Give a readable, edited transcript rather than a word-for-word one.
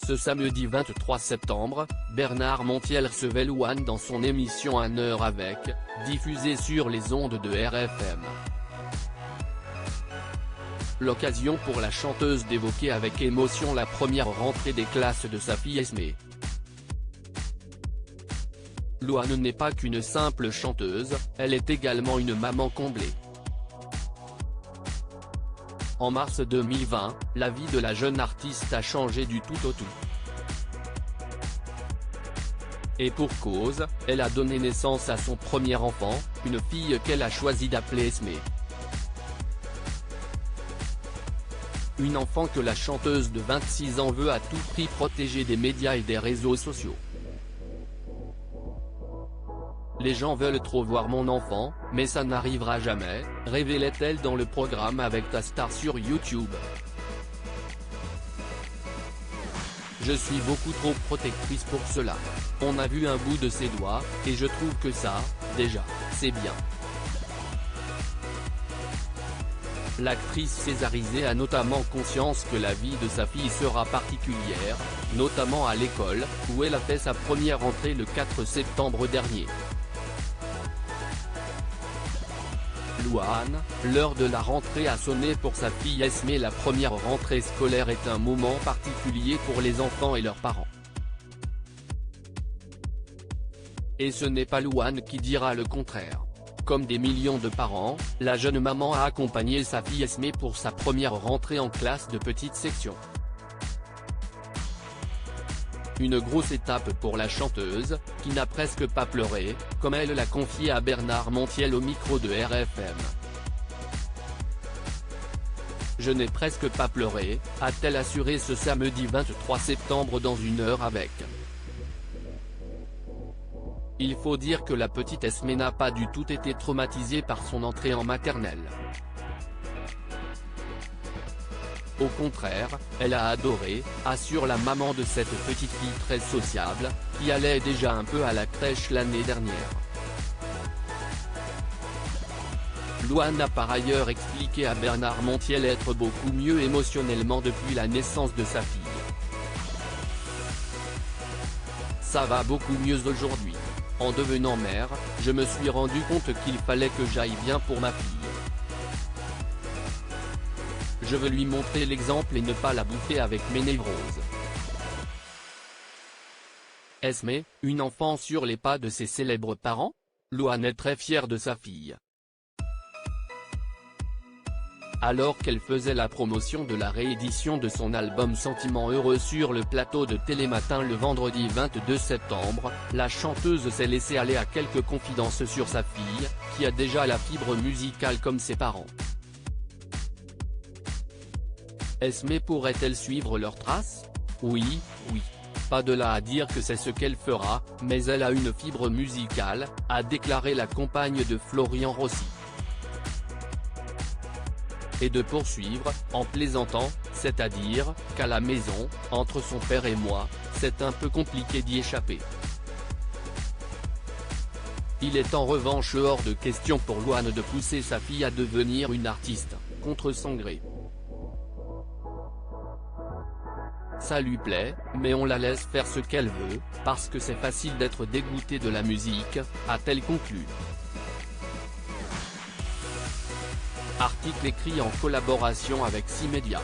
Ce samedi 23 septembre, Bernard Montiel recevait Louane dans son émission 1 heure avec, diffusée sur les ondes de RFM. L'occasion pour la chanteuse d'évoquer avec émotion la première rentrée des classes de sa fille Esmé. Louane n'est pas qu'une simple chanteuse, elle est également une maman comblée. En mars 2020, la vie de la jeune artiste a changé du tout au tout. Et pour cause, elle a donné naissance à son premier enfant, une fille qu'elle a choisi d'appeler Esmé. Une enfant que la chanteuse de 26 ans veut à tout prix protéger des médias et des réseaux sociaux. Les gens veulent trop voir mon enfant, mais ça n'arrivera jamais, révélait-elle dans le programme avec ta star sur YouTube. Je suis beaucoup trop protectrice pour cela. On a vu un bout de ses doigts, et je trouve que ça, déjà, c'est bien. L'actrice césarisée a notamment conscience que la vie de sa fille sera particulière, notamment à l'école, où elle a fait sa première entrée le 4 septembre dernier. Louane, l'heure de la rentrée a sonné pour sa fille Esmé. La première rentrée scolaire est un moment particulier pour les enfants et leurs parents. Et ce n'est pas Louane qui dira le contraire. Comme des millions de parents, la jeune maman a accompagné sa fille Esmé pour sa première rentrée en classe de petite section. Une grosse étape pour la chanteuse, qui n'a presque pas pleuré, comme elle l'a confié à Bernard Montiel au micro de RFM. Je n'ai presque pas pleuré, a-t-elle assuré ce samedi 23 septembre dans 1 heure avec. Il faut dire que la petite Esmé n'a pas du tout été traumatisée par son entrée en maternelle. Au contraire, elle a adoré, assure la maman de cette petite fille très sociable, qui allait déjà un peu à la crèche l'année dernière. Louane a par ailleurs expliqué à Bernard Montiel être beaucoup mieux émotionnellement depuis la naissance de sa fille. Ça va beaucoup mieux aujourd'hui. En devenant mère, je me suis rendu compte qu'il fallait que j'aille bien pour ma fille. Je veux lui montrer l'exemple et ne pas la bouffer avec mes névroses. Esmé, une enfant sur les pas de ses célèbres parents? Louane est très fière de sa fille. Alors qu'elle faisait la promotion de la réédition de son album Sentiments heureux sur le plateau de Télématin le vendredi 22 septembre, la chanteuse s'est laissée aller à quelques confidences sur sa fille, qui a déjà la fibre musicale comme ses parents. Esmé pourrait-elle suivre leurs traces? Oui. Pas de là à dire que c'est ce qu'elle fera, mais elle a une fibre musicale, a déclaré la compagne de Florian Rossi. Et de poursuivre, en plaisantant, c'est-à-dire, qu'à la maison, entre son père et moi, c'est un peu compliqué d'y échapper. Il est en revanche hors de question pour Louane de pousser sa fille à devenir une artiste, contre son gré. Ça lui plaît, mais on la laisse faire ce qu'elle veut, parce que c'est facile d'être dégoûté de la musique, a-t-elle conclu. Article écrit en collaboration avec 6 médias.